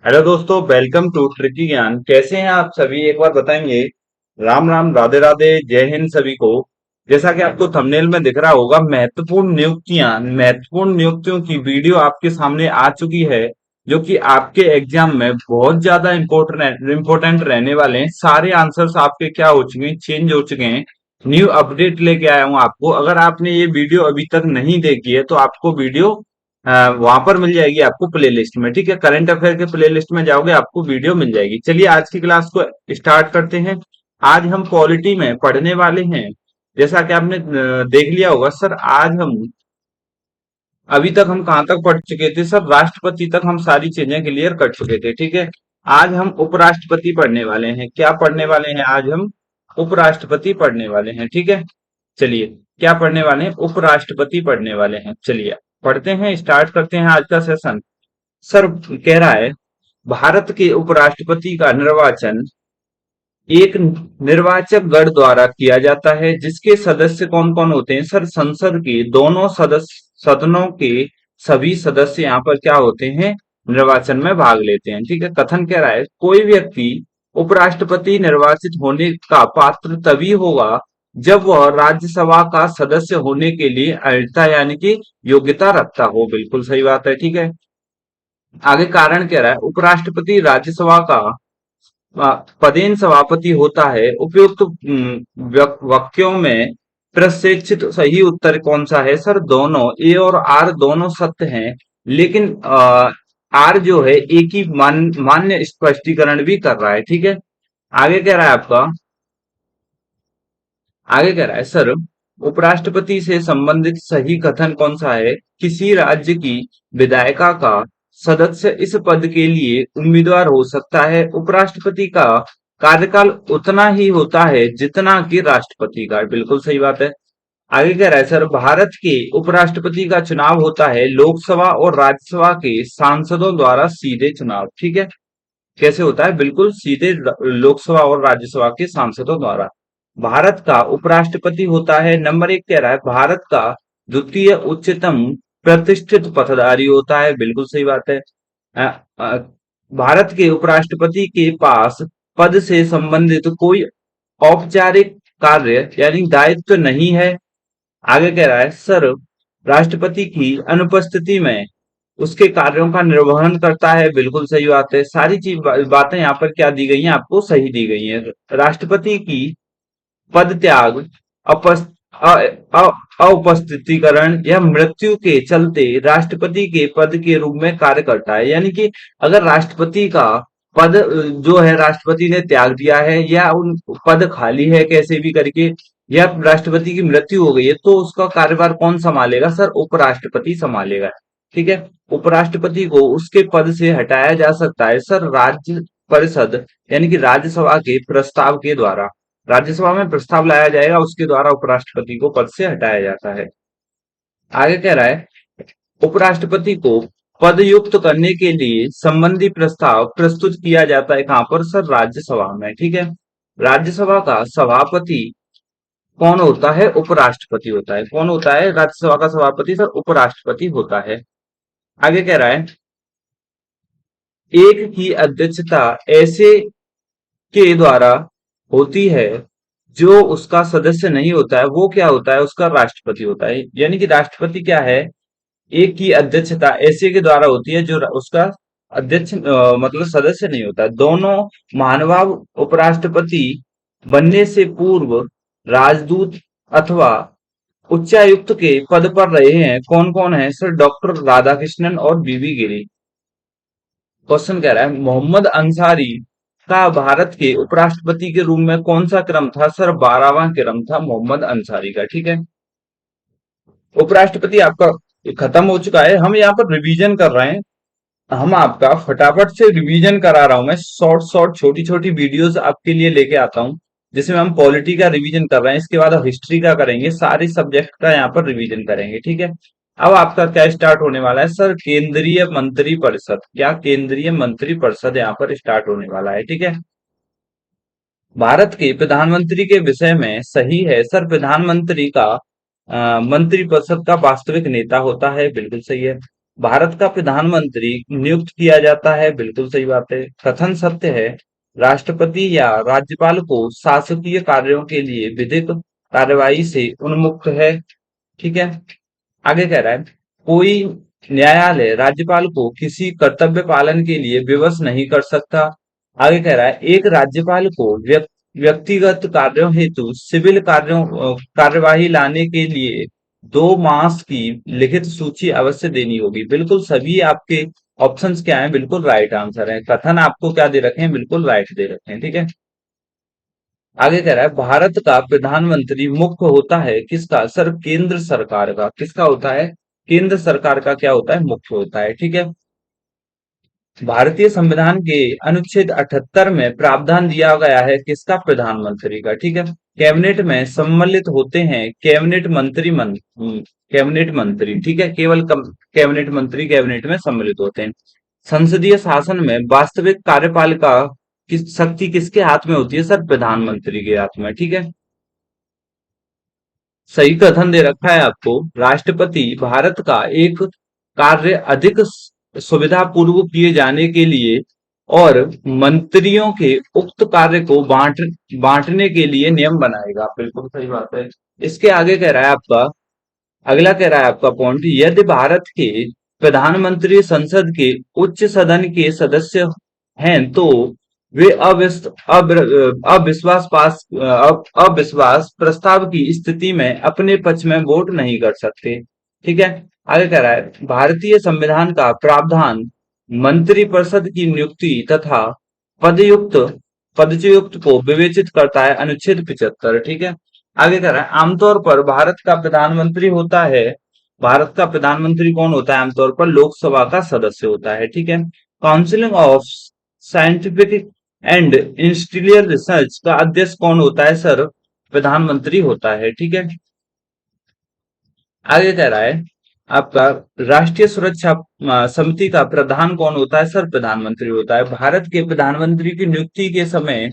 Hello दोस्तों, welcome to tricky ज्ञान। कैसे हैं आप सभी? एक बार बताएंगे। राम राम, राधे राधे, जय हिंद सभी को। जैसा कि आपको थंबनेल में दिख रहा होगा, महत्वपूर्ण नियुक्तियों की वीडियो आपके सामने आ चुकी है, जो कि आपके एग्जाम में बहुत ज्यादा इंपॉर्टेंट रहने वाले हैं। सारे आंसर्स आपके क्या हो चुके हैं, चेंज हो चुके हैं। न्यू अपडेट लेके आया हूं आपको। अगर आपने ये वीडियो अभी तक नहीं देखी है तो आपको वीडियो वहां पर मिल जाएगी, आपको प्लेलिस्ट में। ठीक है, करंट अफेयर के प्लेलिस्ट में जाओगे, आपको वीडियो मिल जाएगी। चलिए आज की क्लास को स्टार्ट करते हैं। आज हम पॉलिटी में पढ़ने वाले हैं। जैसा कि आपने देख लिया होगा सर, आज हम अभी तक हम कहाँ तक पढ़ चुके थे सर? राष्ट्रपति तक हम सारी चीजें क्लियर कर चुके थे। ठीक है, आज हम उपराष्ट्रपति पढ़ने वाले हैं। क्या पढ़ने वाले हैं आज हम? उपराष्ट्रपति पढ़ने वाले हैं। ठीक है, चलिए क्या पढ़ने वाले हैं? उपराष्ट्रपति पढ़ने वाले हैं। चलिए पढ़ते हैं, स्टार्ट करते हैं आज का सेशन। सर कह रहा है, भारत के उपराष्ट्रपति का निर्वाचन एक निर्वाचक गण द्वारा किया जाता है, जिसके सदस्य कौन कौन होते हैं सर? संसद के दोनों सदनों के सभी सदस्य यहाँ पर क्या होते हैं? निर्वाचन में भाग लेते हैं। ठीक है, कथन कह रहा है, कोई व्यक्ति उपराष्ट्रपति निर्वाचित होने का पात्र तभी होगा जब वह राज्यसभा का सदस्य होने के लिए अर्हता यानी कि योग्यता रखता हो। बिल्कुल सही बात है। ठीक है, आगे कारण कह रहा है, उपराष्ट्रपति राज्यसभा का पदेन सभापति होता है। उपयुक्त वाक्यों में प्रशिक्षित सही उत्तर कौन सा है सर? दोनों, ए और आर दोनों सत्य हैं, लेकिन आर जो है एक ही मान्य स्पष्टीकरण भी कर रहा है। ठीक है, आगे कह रहा है आपका, आगे कह रहा है सर, उपराष्ट्रपति से संबंधित सही कथन कौन सा है? किसी राज्य की विधायिका का सदस्य इस पद के लिए उम्मीदवार हो सकता है। उपराष्ट्रपति का कार्यकाल उतना ही होता है जितना कि राष्ट्रपति का। बिल्कुल सही बात है। आगे कह रहा है सर, भारत के उपराष्ट्रपति का चुनाव होता है लोकसभा और राज्यसभा के सांसदों द्वारा सीधे चुनाव। ठीक है, कैसे होता है? बिल्कुल सीधे लोकसभा और राज्यसभा के सांसदों द्वारा। भारत का उपराष्ट्रपति होता है, नंबर एक कह रहा है, भारत का द्वितीय उच्चतम प्रतिष्ठित पदधारी होता है। बिल्कुल सही बात है। अ, अ, भारत के उपराष्ट्रपति के पास पद से संबंधित कोई औपचारिक कार्य यानी दायित्व नहीं है। आगे कह रहा है सर, राष्ट्रपति की अनुपस्थिति में उसके कार्यों का निर्वहन करता है। बिल्कुल सही बात है। सारी चीज बातें यहाँ पर क्या दी गई हैं? आपको सही दी गई हैं। राष्ट्रपति की पद त्याग, अपस औपस्थितिकरण या मृत्यु के चलते राष्ट्रपति के पद के रूप में कार्य करता है। यानी कि अगर राष्ट्रपति का पद जो है राष्ट्रपति ने त्याग दिया है, या उन पद खाली है कैसे भी करके, या राष्ट्रपति की मृत्यु हो गई है, तो उसका कार्यभार कौन संभालेगा सर? उपराष्ट्रपति संभालेगा। ठीक है, उपराष्ट्रपति को उसके पद से हटाया जा सकता है सर राज्य परिषद यानी कि राज्यसभा के प्रस्ताव के द्वारा। राज्यसभा में प्रस्ताव लाया जाएगा, उसके द्वारा उपराष्ट्रपति को पद से हटाया जाता है। आगे कह रहा है, उपराष्ट्रपति को पदयुक्त करने के लिए संबंधी प्रस्ताव प्रस्तुत किया जाता है कहां पर सर? राज्यसभा में। ठीक है, राज्यसभा का सभापति कौन होता है? उपराष्ट्रपति होता है। कौन होता है राज्यसभा का सभापति सर? उपराष्ट्रपति होता है। आगे कह रहा है, एक की अध्यक्षता ऐसे के द्वारा होती है जो उसका सदस्य नहीं होता है, वो क्या होता है? उसका राष्ट्रपति होता है। यानी कि राष्ट्रपति क्या है? एक की अध्यक्षता ऐसे के द्वारा होती है जो उसका अध्यक्ष मतलब सदस्य नहीं होता है। दोनों महानुभाव उपराष्ट्रपति बनने से पूर्व राजदूत अथवा उच्चायुक्त के पद पर रहे हैं। कौन कौन है सर? डॉक्टर राधाकृष्णन और बीबी गिरी। क्वेश्चन कह रहा है, मोहम्मद अंसारी का भारत के उपराष्ट्रपति के रूप में कौन सा क्रम था सर? 12वां क्रम था मोहम्मद अंसारी का। ठीक है, उपराष्ट्रपति आपका खत्म हो चुका है। हम यहाँ पर रिवीजन कर रहे हैं। हम आपका फटाफट से रिवीजन करा रहा हूं। मैं शॉर्ट शॉर्ट छोटी छोटी वीडियोस आपके लिए लेके आता हूं, जिसमें हम पॉलिटी का रिवीजन कर रहे हैं। इसके बाद हिस्ट्री का करेंगे, सारे सब्जेक्ट का यहाँ पर रिवीजन करेंगे। ठीक है, अब आपका क्या स्टार्ट होने वाला है सर? केंद्रीय मंत्री परिषद। क्या? केंद्रीय मंत्री परिषद यहाँ पर स्टार्ट होने वाला है। ठीक है, भारत के प्रधानमंत्री के विषय में सही है सर, प्रधानमंत्री का मंत्रिपरिषद का वास्तविक नेता होता है। बिल्कुल सही है। भारत का प्रधानमंत्री नियुक्त किया जाता है, बिल्कुल सही बात है। कथन सत्य है, राष्ट्रपति या राज्यपाल को शासकीय कार्यों के लिए विधिक कार्यवाही से उन्मुक्त है। ठीक है। आगे कह रहा है, कोई न्यायालय राज्यपाल को किसी कर्तव्य पालन के लिए विवश नहीं कर सकता। आगे कह रहा है, एक राज्यपाल को व्यक्तिगत कार्यों हेतु सिविल कार्यवाही लाने के लिए 2 मास की लिखित सूची अवश्य देनी होगी। बिल्कुल सभी आपके ऑप्शंस क्या हैं, बिल्कुल राइट आंसर है। कथन आपको क्या दे रखे हैं, बिल्कुल राइट दे रखे हैं। ठीक है। आगे कह रहा है, भारत का प्रधानमंत्री मुख्य होता है किसका, सर केंद्र सरकार का। किसका होता है, केंद्र सरकार का क्या होता है, मुख्य होता है। ठीक है। भारतीय संविधान के अनुच्छेद 78 में प्रावधान दिया गया है किसका, प्रधानमंत्री का। ठीक है। कैबिनेट में सम्मिलित होते हैं कैबिनेट मंत्री। ठीक है। केवल कैबिनेट मंत्री कैबिनेट में सम्मिलित होते हैं। संसदीय शासन में वास्तविक कार्यपालिका की शक्ति किसके हाथ में होती है, सर प्रधानमंत्री के हाथ में। ठीक है। सही कथन दे रखा है आपको, राष्ट्रपति भारत का एक कार्य अधिक सुविधा पूर्वक किए जाने के लिए और मंत्रियों के उक्त कार्य को बांटने के लिए नियम बनाएगा। बिल्कुल सही बात है। इसके आगे कह रहा है आपका, अगला कह रहा है आपका पॉइंट, यदि भारत के प्रधानमंत्री संसद के उच्च सदन के सदस्य हैं तो वे अविश्वास प्रस्ताव की स्थिति में अपने पक्ष में वोट नहीं कर सकते। ठीक है। आगे कह रहा है, भारतीय संविधान का प्रावधान मंत्रिपरिषद की नियुक्ति तथा पदयुक्त पदच्युत को विवेचित करता है, अनुच्छेद 75। ठीक है। आगे कह रहा है, आमतौर पर भारत का प्रधानमंत्री कौन होता है, आमतौर पर लोकसभा का सदस्य होता है। ठीक है। Council of scientific and industrial research का अध्यक्ष कौन होता है, सर प्रधानमंत्री होता है। ठीक है। आगे कह रहा है आपका, राष्ट्रीय सुरक्षा समिति का प्रधान कौन होता है, सर प्रधानमंत्री होता है। भारत के प्रधानमंत्री की नियुक्ति के समय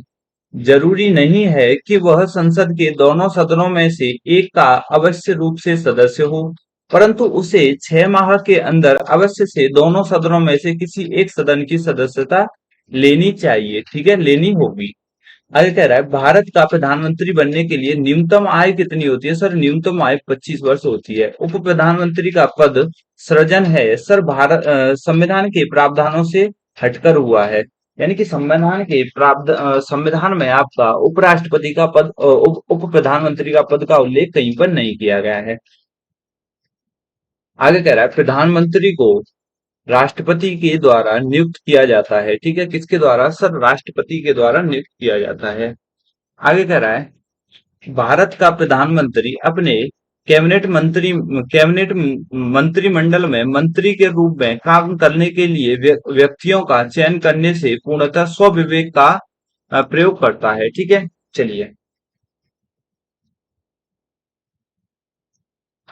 जरूरी नहीं है कि वह संसद के दोनों सदनों में से एक का अवश्य रूप से सदस्य हो, परंतु उसे 6 माह के अंदर अवश्य से दोनों सदनों में से किसी एक सदन की सदस्यता लेनी चाहिए। ठीक है, लेनी होगी। आगे कह रहा है, भारत का प्रधानमंत्री बनने के लिए न्यूनतम आय कितनी होती है, सर न्यूनतम आय 25 वर्ष होती है। उप प्रधानमंत्री का पद सृजन है, सर संविधान के प्रावधानों से हटकर हुआ है। यानी कि संविधान में आपका उपराष्ट्रपति का पद, उप प्रधानमंत्री का पद का उल्लेख कहीं पर नहीं किया गया है। आगे कह रहा है, प्रधानमंत्री को राष्ट्रपति के द्वारा नियुक्त किया जाता है। ठीक है, किसके द्वारा, सर राष्ट्रपति के द्वारा नियुक्त किया जाता है। आगे कह रहा है, भारत का प्रधानमंत्री अपने कैबिनेट मंत्रिमंडल में मंत्री के रूप में काम करने के लिए व्यक्तियों का चयन करने से पूर्णतः स्वविवेक का प्रयोग करता है। ठीक है। चलिए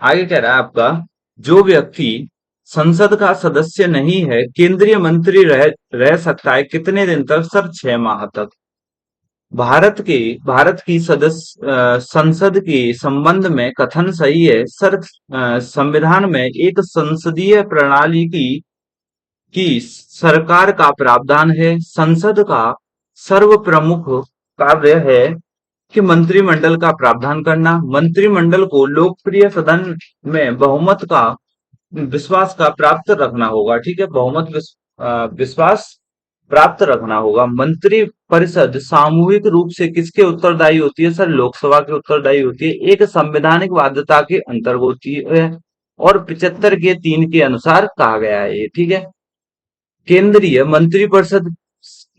आगे कह रहा है आपका, जो व्यक्ति संसद का सदस्य नहीं है केंद्रीय मंत्री रह सकता है कितने दिन तक, सर 6 माह तक। भारत की संसद के संबंध में कथन सही है, सर संविधान में एक संसदीय प्रणाली की सरकार का प्रावधान है। संसद का सर्व प्रमुख कार्य है कि मंत्रिमंडल का प्रावधान करना, मंत्रिमंडल को लोकप्रिय सदन में बहुमत का विश्वास का प्राप्त रखना होगा। ठीक है, विश्वास प्राप्त रखना होगा। मंत्री परिषद सामूहिक रूप से किसके उत्तरदायी होती है, सर लोकसभा के उत्तरदायी होती है। एक संवैधानिक बाध्यता के अंतर्गत होती है और 75 के 3 के अनुसार कहा गया है ये। ठीक है। केंद्रीय मंत्रिपरिषद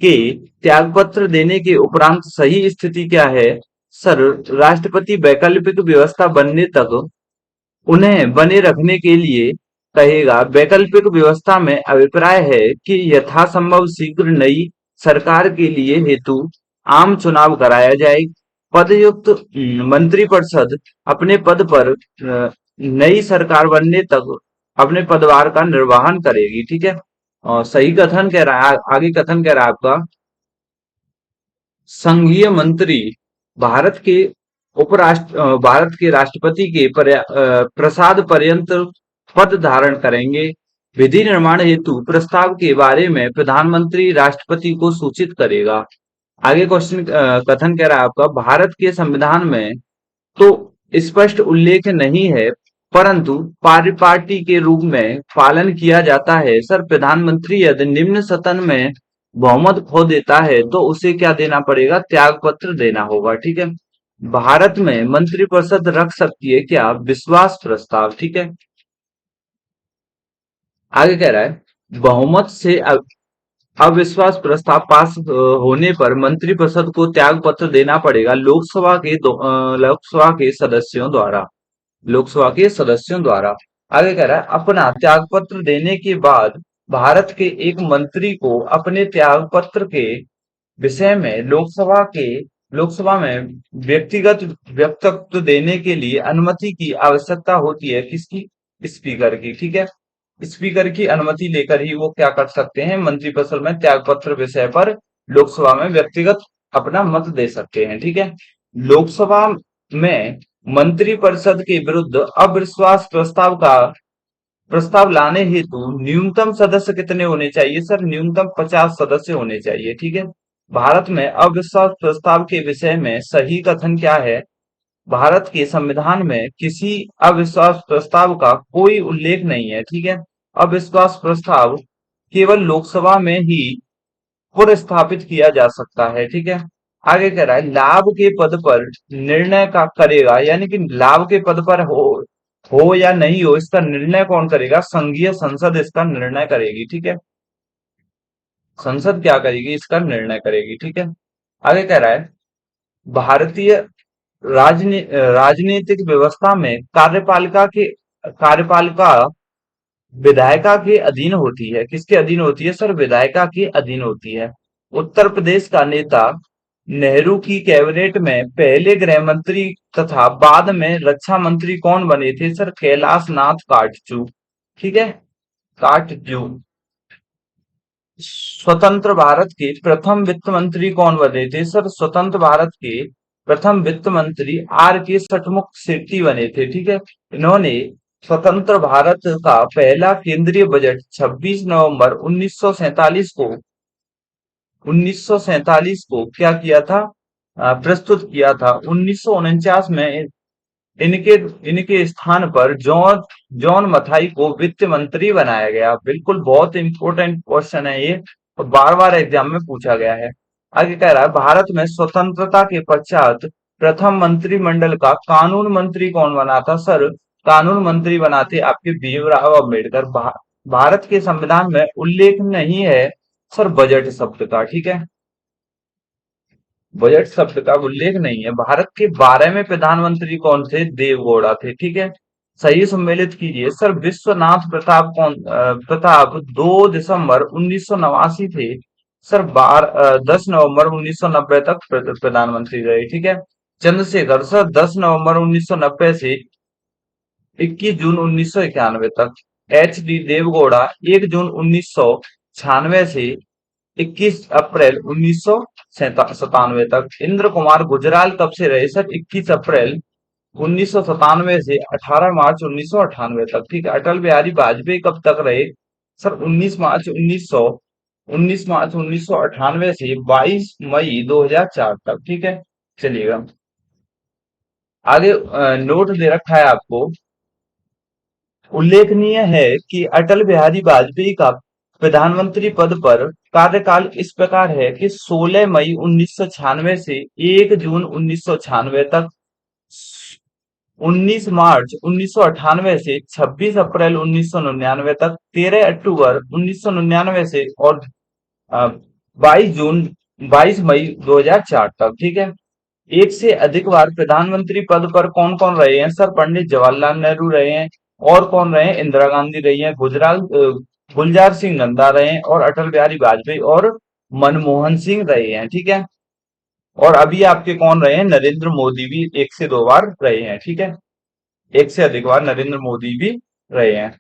के त्यागपत्र देने के उपरांत सही स्थिति क्या है, सर राष्ट्रपति वैकल्पिक व्यवस्था बनने तक उन्हें बने रखने के लिए कहेगा। वैकल्पिक व्यवस्था में अभिप्राय है कि यथासंभव शीघ्र नई सरकार के लिए हेतु आम चुनाव कराया जाए। पदयुक्त मंत्रिपरिषद अपने पद पर नई सरकार बनने तक अपने पदभार का निर्वहन करेगी। ठीक है। और सही कथन कह रहा है, आगे कथन कह रहा है आपका, संघीय मंत्री भारत के भारत के राष्ट्रपति के प्रसाद पर्यंत पद धारण करेंगे। विधि निर्माण हेतु प्रस्ताव के बारे में प्रधानमंत्री राष्ट्रपति को सूचित करेगा। आगे क्वेश्चन कथन कह रहा है आपका, भारत के संविधान में तो स्पष्ट उल्लेख नहीं है, परंतु पारिपाटी के रूप में पालन किया जाता है। सर, प्रधानमंत्री यदि निम्न सदन में बहुमत खो देता है तो उसे क्या देना पड़ेगा? त्याग पत्र देना होगा। ठीक है। भारत में मंत्रिपरिषद रख सकती है क्या? विश्वास प्रस्ताव। ठीक है। आगे कह रहा है, बहुमत से अविश्वास प्रस्ताव पास होने पर मंत्रिपरिषद को त्याग पत्र देना पड़ेगा लोकसभा के सदस्यों द्वारा। लोकसभा के सदस्यों द्वारा। आगे कह रहा है, अपना त्याग पत्र देने के बाद भारत के एक मंत्री को अपने त्याग पत्र के विषय में लोकसभा में व्यक्तिगत वक्तव्य देने के लिए अनुमति की आवश्यकता होती है। किसकी? स्पीकर की। ठीक है। स्पीकर की अनुमति लेकर ही वो क्या कर सकते हैं? मंत्रिपरिषद में त्यागपत्र विषय पर लोकसभा में व्यक्तिगत अपना मत दे सकते हैं। ठीक है। लोकसभा में मंत्रिपरिषद के विरुद्ध अविश्वास प्रस्ताव लाने हेतु न्यूनतम सदस्य कितने होने चाहिए? सर, न्यूनतम 50 सदस्य होने चाहिए। ठीक है। भारत में अविश्वास प्रस्ताव के विषय में सही कथन क्या है? भारत के संविधान में किसी अविश्वास प्रस्ताव का कोई उल्लेख नहीं है। ठीक है। अविश्वास प्रस्ताव केवल लोकसभा में ही पुनर्स्थापित किया जा सकता है। ठीक है। आगे कह रहा है, लाभ के पद पर निर्णय का करेगा, यानी कि लाभ के पद पर हो या नहीं हो, इसका निर्णय कौन करेगा? संघीय संसद इसका निर्णय करेगी। ठीक है। संसद क्या करेगी? इसका निर्णय करेगी। ठीक है। आगे कह रहा है, भारतीय राजनीतिक व्यवस्था में कार्यपालिका विधायिका के अधीन होती है। किसके अधीन होती है? सर, विधायिका के अधीन होती है। उत्तर प्रदेश का नेता नेहरू की कैबिनेट में पहले गृह मंत्री तथा बाद में रक्षा मंत्री कौन बने थे? सर, कैलाश नाथ काटजू। ठीक है। काटजू। स्वतंत्र भारत के प्रथम वित्त मंत्री कौन बने थे? सर, स्वतंत्र भारत के प्रथम वित्त मंत्री आर के सटमुख सेठी बने थे। ठीक है। इन्होंने स्वतंत्र भारत का पहला केंद्रीय बजट 26 नवंबर 1947 को क्या किया था? प्रस्तुत किया था। 1949 में इनके इनके स्थान पर जॉन जॉन मथाई को वित्त मंत्री बनाया गया। बिल्कुल बहुत इंपॉर्टेंट क्वेश्चन है ये, और बार बार एग्जाम में पूछा गया है। आगे कह रहा है, भारत में स्वतंत्रता के पश्चात प्रथम मंत्रिमंडल का कानून मंत्री कौन बना था? सर, कानून मंत्री बनाते आपके भीमराव अम्बेडकर। भारत के संविधान में उल्लेख नहीं है सर बजट शब्द का। ठीक है। बजट शब्द का उल्लेख नहीं है। भारत के 12वें प्रधानमंत्री कौन थे? देवगौड़ा थे। ठीक है। सही सम्मिलित कीजिए। सर, विश्वनाथ प्रताप 2 दिसंबर 1989 थे। सर, 10 नवंबर 1990 तक प्रधानमंत्री रहे। ठीक है। चंद्रशेखर सर 10 नवंबर 1990 से 21 जून 1991 तक। एच डी देवगौड़ा 1 जून 1996 से 21 अप्रैल 1997 तक। इंद्र कुमार गुजराल कब से रहे? सर, 21 अप्रैल 1997 से 18 मार्च 1998 तक। ठीक है। अटल बिहारी वाजपेयी कब तक रहे? सर, 19 मार्च 1998 से 22 मई 2004 तक। ठीक है। चलिएगा आगे। नोट दे रखा है आपको। उल्लेखनीय है कि अटल बिहारी वाजपेयी का प्रधानमंत्री पद पर कार्यकाल इस प्रकार है कि 16 मई 1996 से 1 जून 1996 तक, 19 मार्च 1998 से 26 अप्रैल 1999 तक, 13 अक्टूबर 1999 से और 22 मई 2004 तक। ठीक है। एक से अधिक बार प्रधानमंत्री पद पर कौन कौन रहे हैं? सर, पंडित जवाहरलाल नेहरू रहे हैं। और कौन रहे हैं? इंदिरा गांधी रही हैं, गुलजार सिंह नंदा रहे हैं, और अटल बिहारी वाजपेयी और मनमोहन सिंह रहे हैं। ठीक है। और अभी आपके कौन रहे हैं? नरेंद्र मोदी भी 1 से 2 बार रहे हैं। ठीक है। एक से अधिक बार नरेंद्र मोदी भी रहे हैं।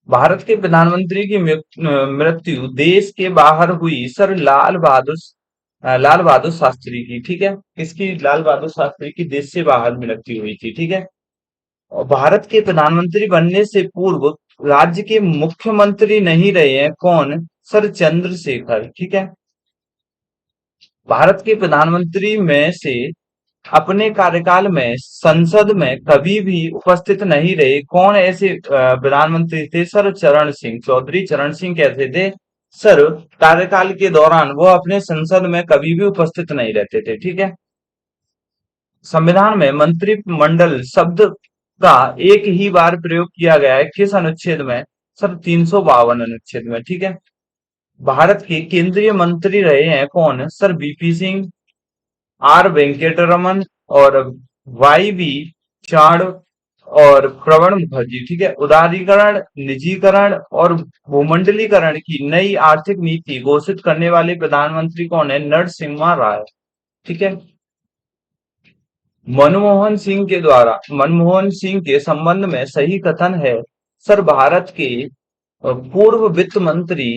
भारत के प्रधानमंत्री की मृत्यु देश के बाहर हुई। सर, लाल बहादुर शास्त्री की। ठीक है। किसकी? लाल बहादुर शास्त्री की देश से बाहर मृत्यु हुई थी। ठीक है। और भारत के प्रधानमंत्री बनने से पूर्व राज्य के मुख्यमंत्री नहीं रहे हैं कौन? सर चंद्रशेखर। ठीक है। भारत के प्रधानमंत्री में से अपने कार्यकाल में संसद में कभी भी उपस्थित नहीं रहे कौन? ऐसे प्रधानमंत्री थे? सर चरण सिंह, चौधरी चरण सिंह कैसे थे? सर कार्यकाल के दौरान वो अपने संसद में कभी भी उपस्थित नहीं रहते थे। ठीक है। संविधान में मंत्रिमंडल शब्द का एक ही बार प्रयोग किया गया है किस अनुच्छेद में? सर 352 अनुच्छेद में। ठीक है। भारत के केंद्रीय मंत्री रहे हैं कौन? सर बीपी सिंह, आर वेंकटरमन और वाई बी चाण और प्रणब मुखर्जी। ठीक है। उदारीकरण, निजीकरण और भूमंडलीकरण की नई आर्थिक नीति घोषित करने वाले प्रधानमंत्री कौन है? नरसिम्हा राय। ठीक है। मनमोहन सिंह के संबंध में सही कथन है? सर भारत के पूर्व वित्त मंत्री,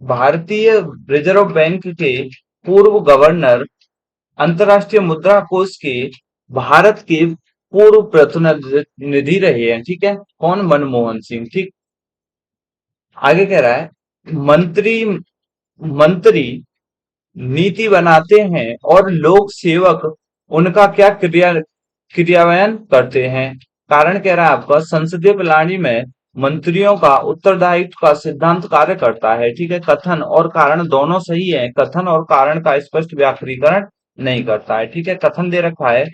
भारतीय रिजर्व बैंक के पूर्व गवर्नर, अंतर्राष्ट्रीय मुद्रा कोष के भारत के पूर्व प्रतिनिधि रहे हैं। ठीक है। कौन? मनमोहन सिंह। ठीक। आगे कह रहा है मंत्री मंत्री नीति बनाते हैं और लोक सेवक उनका क्या क्रियान्वयन करते हैं? कारण कह रहा है आपका संसदीय प्रणाली में मंत्रियों का उत्तरदायित्व का सिद्धांत कार्य करता है। ठीक है। कथन और कारण दोनों सही है, कथन और कारण का स्पष्ट व्याख्याकरण नहीं करता है। ठीक है। कथन दे रखा है,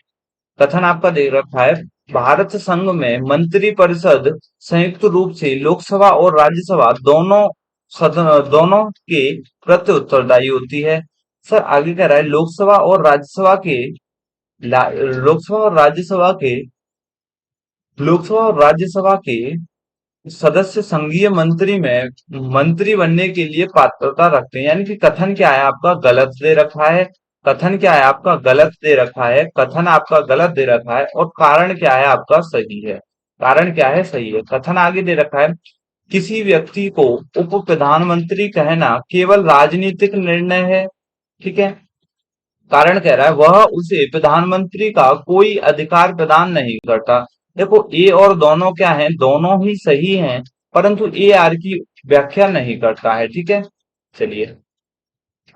कथन आपका दे रखा है भारत संघ में मंत्रि परिषद संयुक्त रूप से लोकसभा और राज्यसभा दोनों के प्रति उत्तरदायी होती है। सर आगे कह रहा है लोकसभा और राज्यसभा के सदस्य संघीय मंत्री में मंत्री बनने के लिए पात्रता रखते हैं। यानी कि कथन क्या है आपका? गलत दे रखा है। कथन क्या है आपका? गलत दे रखा है। कथन आपका गलत दे रखा है और कारण क्या है आपका? सही है। कारण क्या है? सही है। कथन आगे दे रखा है किसी व्यक्ति को उप प्रधानमंत्री कहना केवल राजनीतिक निर्णय है। ठीक है। कारण कह रहा है वह उसे प्रधानमंत्री का कोई अधिकार प्रदान नहीं करता। देखो ए और दोनों क्या है? दोनों ही सही हैं, परंतु ए आर की व्याख्या नहीं करता है। ठीक है। चलिए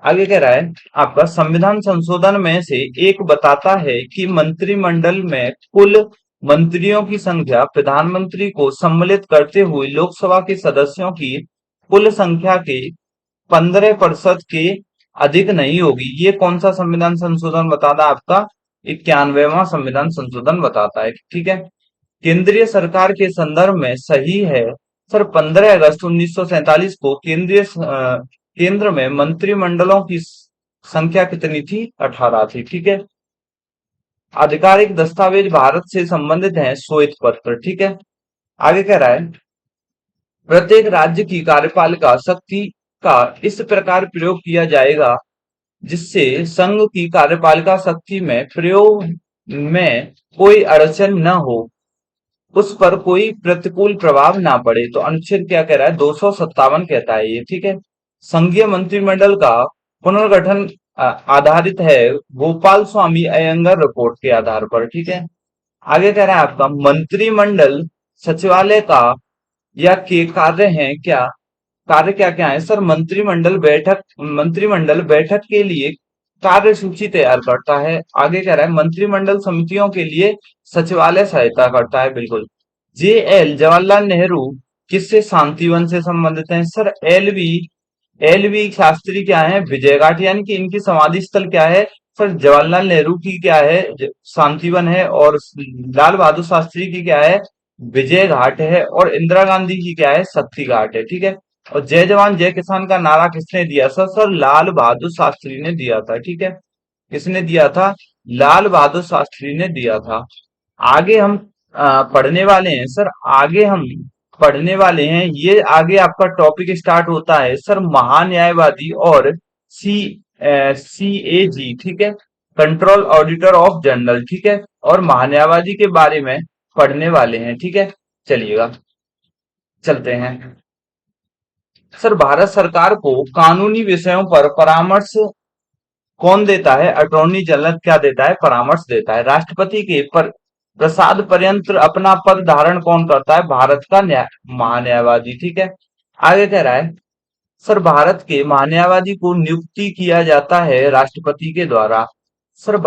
आगे कह रहा है आपका संविधान संशोधन में से एक बताता है कि मंत्रिमंडल में कुल मंत्रियों की संख्या प्रधानमंत्री को सम्मिलित करते हुए लोकसभा के सदस्यों की कुल संख्या के 15% के अधिक नहीं होगी। ये कौन सा संविधान संशोधन बताता है आपका? 91वां संविधान संशोधन बताता है। ठीक है। केंद्रीय सरकार के संदर्भ में सही है। सर 15 अगस्त 1947 को केंद्र में मंत्रिमंडलों की संख्या कितनी थी? 18 थी। ठीक है। आधिकारिक दस्तावेज भारत से संबंधित है श्वेत पत्र। ठीक है। आगे कह रहा है प्रत्येक राज्य की कार्यपालिका शक्ति का इस प्रकार प्रयोग किया जाएगा जिससे संघ की कार्यपालिका शक्ति में प्रयोग में कोई अड़चन न हो, उस पर कोई प्रतिकूल प्रभाव ना पड़े। तो अनुच्छेद क्या कह रहा है? 257 कहता है ये। ठीक है। संघीय मंत्रिमंडल का पुनर्गठन आधारित है गोपाल स्वामी अयंगर रिपोर्ट के आधार पर। ठीक है। आगे कह रहा है आपका मंत्रिमंडल सचिवालय का या के कार्य हैं क्या? कार्य क्या क्या है? सर मंत्रिमंडल बैठक के लिए कार्यसूची तैयार करता है। आगे कह रहा है मंत्रिमंडल समितियों के लिए सचिवालय सहायता करता है। बिल्कुल। जवाहरलाल नेहरू किससे शांतिवन से संबंधित हैं? सर एल वी शास्त्री क्या है? विजय घाट। यानी कि इनकी समाधि स्थल क्या है? सर जवाहरलाल नेहरू की क्या है? शांतिवन है। और लाल बहादुर शास्त्री की क्या है? विजय घाट है। और इंदिरा गांधी की क्या है? शक्ति घाट है। ठीक है। और जय जवान जय किसान का नारा किसने दिया? सर लाल बहादुर शास्त्री ने दिया था। ठीक है। किसने दिया था? लाल बहादुर शास्त्री ने दिया था। आगे हम पढ़ने वाले हैं सर, आगे हम पढ़ने वाले हैं। ये आगे आपका टॉपिक स्टार्ट होता है सर महान्यायवादी और सी CAG। ठीक है। Control auditor of general. ठीक है। और महान्यायवादी के बारे में पढ़ने वाले हैं। ठीक है। चलिएगा चलते हैं। सर भारत सरकार को कानूनी विषयों पर परामर्श कौन देता है? अटॉर्नी जनरल क्या देता है? परामर्श देता है। राष्ट्रपति के प्रसाद पर्यंत अपना पद धारण कौन करता है? भारत का महान्यायवादी। ठीक है। आगे कह रहा है, सर भारत के महान्यायवादी को नियुक्ति किया जाता है राष्ट्रपति के द्वारा। सर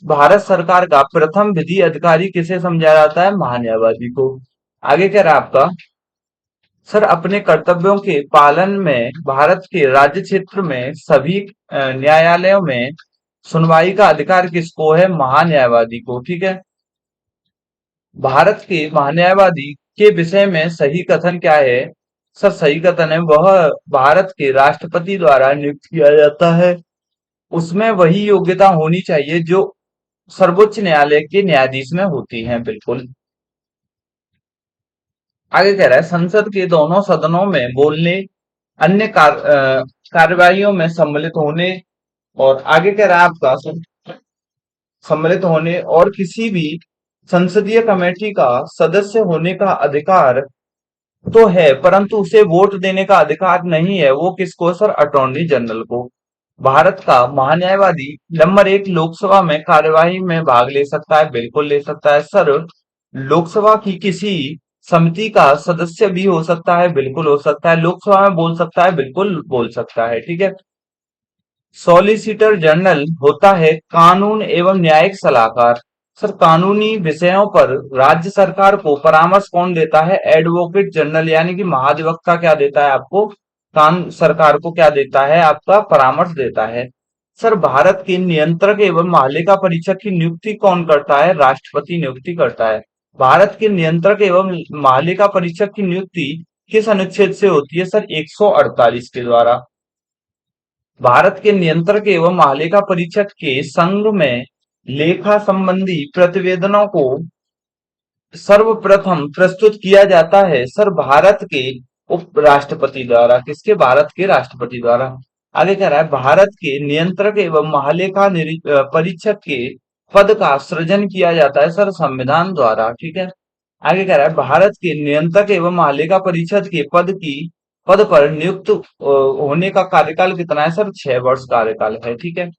भारत सरकार का प्रथम विधि अधिकारी किसे समझा जाता है? महान्यायवादी को। आगे कह रहा है आपका, सर अपने कर्तव्यों के पालन में भारत के राज्य क्षेत्र में सभी न्यायालयों में सुनवाई का अधिकार किसको है? महान्यायवादी को। ठीक है। भारत के महान्यायवादी के विषय में सही कथन क्या है? सर सही कथन है, वह भारत के राष्ट्रपति द्वारा नियुक्त किया जाता है। उसमें वही योग्यता होनी चाहिए जो सर्वोच्च न्यायालय के न्यायाधीश में होती है। बिल्कुल। आगे कह रहा है, संसद के दोनों सदनों में बोलने, अन्य कार्यवाहियों में सम्मिलित होने, और आगे कह रहा है आपका, सम्मिलित होने और किसी भी संसदीय कमेटी का सदस्य होने का अधिकार तो है, परंतु उसे वोट देने का अधिकार नहीं है। वो किसको? सर अटॉर्नी जनरल को। भारत का महान्यायवादी नंबर 1 लोकसभा में कार्यवाही में भाग ले सकता है। बिल्कुल ले सकता है। सर लोकसभा की किसी समिति का सदस्य भी हो सकता है। बिल्कुल हो सकता है। लोकसभा में बोल सकता है। बिल्कुल बोल सकता है। ठीक है। सॉलिसिटर जनरल होता है कानून एवं न्यायिक सलाहकार। सर कानूनी विषयों पर राज्य सरकार को परामर्श कौन देता है? एडवोकेट जनरल, यानी कि महाधिवक्ता क्या देता है आपको? सरकार को क्या देता है? आपका परामर्श देता है। सर भारत के नियंत्रक एवं महालेखा परीक्षक की नियुक्ति कौन करता है? राष्ट्रपति नियुक्ति करता है। भारत के नियंत्रक एवं महालेखा परीक्षक की नियुक्ति किस अनुच्छेद से होती है? सर 148 के द्वारा। भारत के नियंत्रक एवं महालेखा परीक्षक के संघ में लेखा संबंधी प्रतिवेदनों को सर्वप्रथम प्रस्तुत किया जाता है सर भारत के उपराष्ट्रपति द्वारा। किसके? भारत के राष्ट्रपति द्वारा। आगे कह रहा है, भारत के नियंत्रक एवं महालेखा परीक्षक के पद का सृजन किया जाता है सर संविधान द्वारा। ठीक है। आगे कह रहा है, भारत के नियंत्रक एवं महालेखा परीक्षक के पद पर नियुक्त होने का कार्यकाल कितना है? सर 6 वर्ष कार्यकाल है। ठीक है।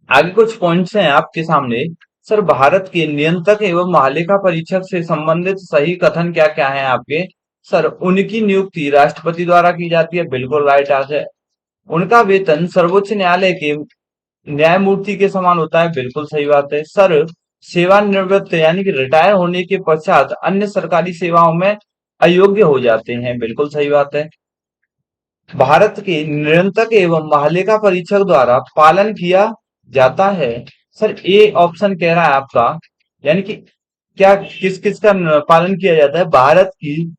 आगे कुछ पॉइंट्स हैं आपके सामने। सर भारत के नियंत्रक एवं महालेखा परीक्षक से संबंधित सही कथन क्या क्या है आपके? सर उनकी नियुक्ति राष्ट्रपति द्वारा की जाती है। बिल्कुल राइट आंसर है। उनका वेतन सर्वोच्च न्यायालय के न्यायमूर्ति के समान होता है। बिल्कुल सही बात है। सर सेवानिवृत्त यानी कि रिटायर होने के पश्चात अन्य सरकारी सेवाओं में अयोग्य हो जाते हैं। बिल्कुल सही बात है। भारत के नियंत्रक एवं महालेखा परीक्षक द्वारा पालन किया जाता है। सर ए ऑप्शन कह रहा है आपका, यानी कि क्या किस किस का पालन किया जाता है? भारत की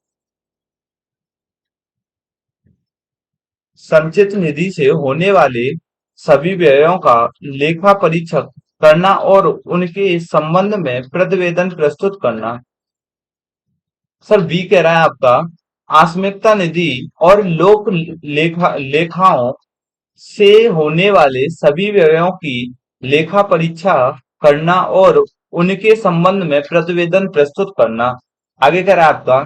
संचित निधि से होने वाले सभी व्ययों का लेखा परीक्षक करना और उनके संबंध में प्रतिवेदन प्रस्तुत करना। सर बी कह रहा है आपका, आस्मिकता निधि और लोक लेखाओं से होने वाले सभी व्ययों की लेखा परीक्षा करना और उनके संबंध में प्रतिवेदन प्रस्तुत करना। आगे कह रहा है आपका,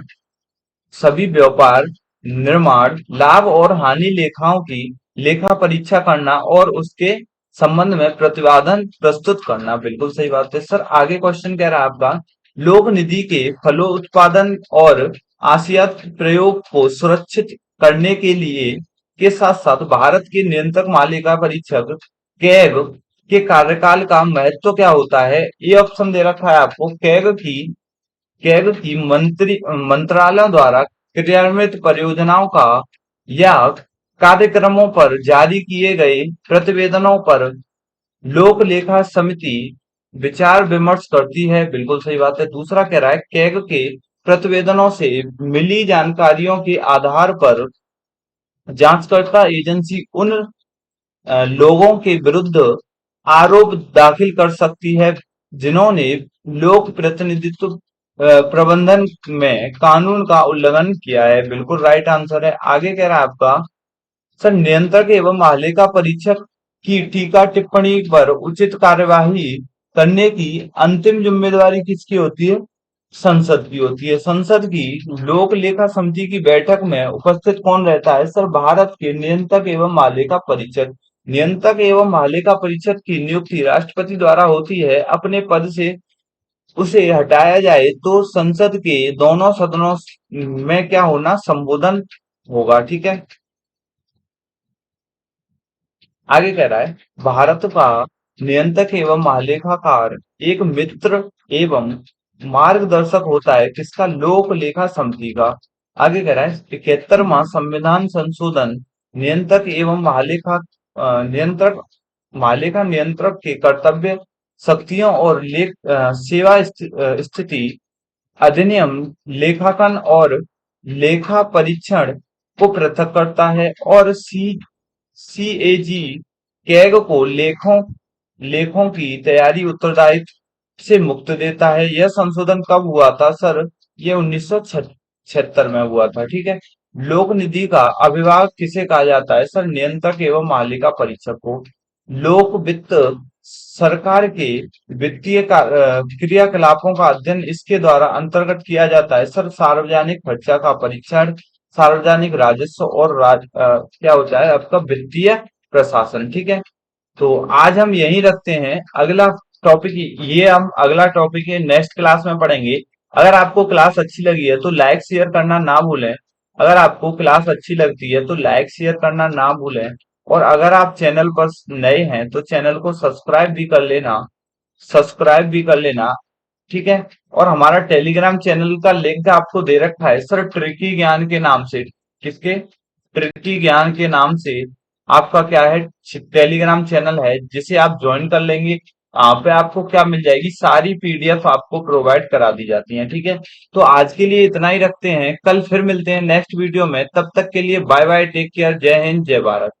सभी व्यापार, निर्माण, लाभ और हानि लेखाओं की लेखा परीक्षा करना और उसके संबंध में प्रतिवेदन प्रस्तुत करना। बिल्कुल सही बात है। सर आगे क्वेश्चन कह रहा है आपका, लोक निधि के फलोत्पादन और आसियात प्रयोग को सुरक्षित करने के लिए के साथ साथ भारत के नियंत्रक मालिका परीक्षक कैग के कार्यकाल का महत्व क्या होता है? ये ऑप्शन दे रखा है आपको, कैग की मंत्रालयों द्वारा क्रियान्वित परियोजनाओं का या कार्यक्रमों पर जारी किए गए प्रतिवेदनों पर लोक लेखा समिति विचार विमर्श करती है। बिल्कुल सही बात है। दूसरा कह रहा है, कैग के प्रतिवेदनों से मिली जानकारियों के आधार पर जांचकर्ता एजेंसी उन लोगों के विरुद्ध आरोप दाखिल कर सकती है जिन्होंने लोक प्रतिनिधित्व प्रबंधन में कानून का उल्लंघन किया है। बिल्कुल राइट आंसर है। आगे कह रहा है आपका, सर नियंत्रक एवं महालेखा परीक्षक की टीका टिप्पणी पर उचित कार्यवाही करने की अंतिम जिम्मेदारी किसकी होती है? संसद की होती है। संसद की लोक लेखा समिति की बैठक में उपस्थित कौन रहता है? सर भारत के नियंत्रक एवं महालेखा परीक्षक। नियंत्रक एवं महालेखा परीक्षक की नियुक्ति राष्ट्रपति द्वारा होती है। अपने पद से उसे हटाया जाए तो संसद के दोनों सदनों में क्या होना, संबोधन होगा। ठीक है। आगे कह रहा है, भारत का नियंत्रक एवं महालेखाकार एक मित्र एवं मार्गदर्शक होता है किसका, लोक लेखा समिति का। आगे कह रहा है, 71वां संविधान संशोधन नियंत्रक एवं नियंत्रक महालेखा नियंत्रक के कर्तव्य, शक्तियों और सेवा स्थिति अधिनियम लेखांकन और लेखा परीक्षण को पृथक करता है, और सीएजी कैग को लेखों लेखों की तैयारी उत्तरदायित्व से मुक्त देता है। यह संशोधन कब हुआ था सर? ये 1976 में हुआ था। ठीक है। लोक निधि का अभिभावक किसे कहा जाता है सर? नियंत्रक एवं मालिका परीक्षक को। लोक वित्त सरकार के क्रियाकलापों का अध्ययन इसके द्वारा अंतर्गत किया जाता है सर। सार्वजनिक खर्चा का परीक्षण, सार्वजनिक राजस्व और क्या होता है आपका, वित्तीय प्रशासन। ठीक है। तो आज हम यही रखते हैं। अगला टॉपिक, ये हम अगला टॉपिक है नेक्स्ट क्लास में पढ़ेंगे। अगर आपको क्लास अच्छी लगी है तो लाइक शेयर करना ना भूलें। अगर आपको क्लास अच्छी लगती है तो लाइक शेयर करना ना भूलें। और अगर आप चैनल पर नए हैं तो चैनल को सब्सक्राइब भी कर लेना। ठीक है। और हमारा टेलीग्राम चैनल का लिंक आपको दे रखा है सर, ट्रिकी ज्ञान के नाम से। किसके? ट्रिकी ज्ञान के नाम से आपका क्या है, टेलीग्राम चैनल है, जिसे आप ज्वाइन कर लेंगे। यहाँ पे आपको क्या मिल जाएगी, सारी पीडीएफ आपको प्रोवाइड करा दी जाती है। ठीक है। तो आज के लिए इतना ही रखते हैं, कल फिर मिलते हैं नेक्स्ट वीडियो में। तब तक के लिए बाय बाय, टेक केयर, जय हिंद, जय भारत।